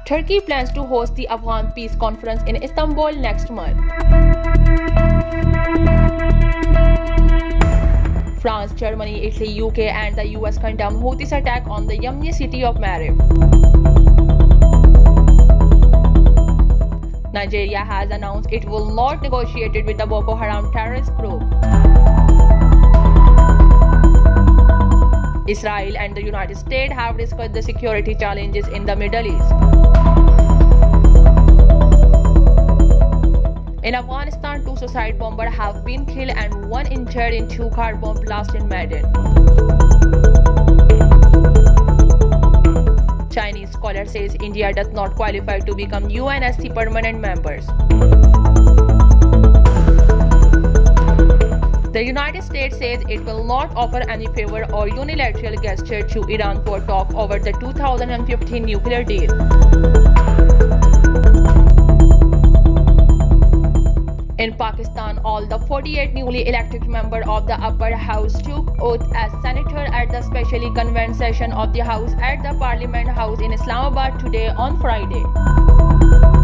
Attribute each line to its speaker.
Speaker 1: Turkey plans to host the Afghan Peace Conference in Istanbul next month. France, Germany, Italy, UK and the US condemn Houthis' attack on the Yemeni city of Marib. Nigeria has announced it will not negotiate with the Boko Haram terrorist group. Israel and the United States have discussed the security challenges in the Middle East. In Afghanistan, 2 suicide bombers have been killed and 1 injured in 2 car bomb blasts in Maidan. Chinese scholar says India does not qualify to become UNSC permanent members. The United States says it will not offer any favor or unilateral gesture to Iran for talk over the 2015 nuclear deal. In Pakistan, all the 48 newly elected members of the upper house took oath as senator at the specially convened session of the house at the Parliament House in Islamabad today on Friday.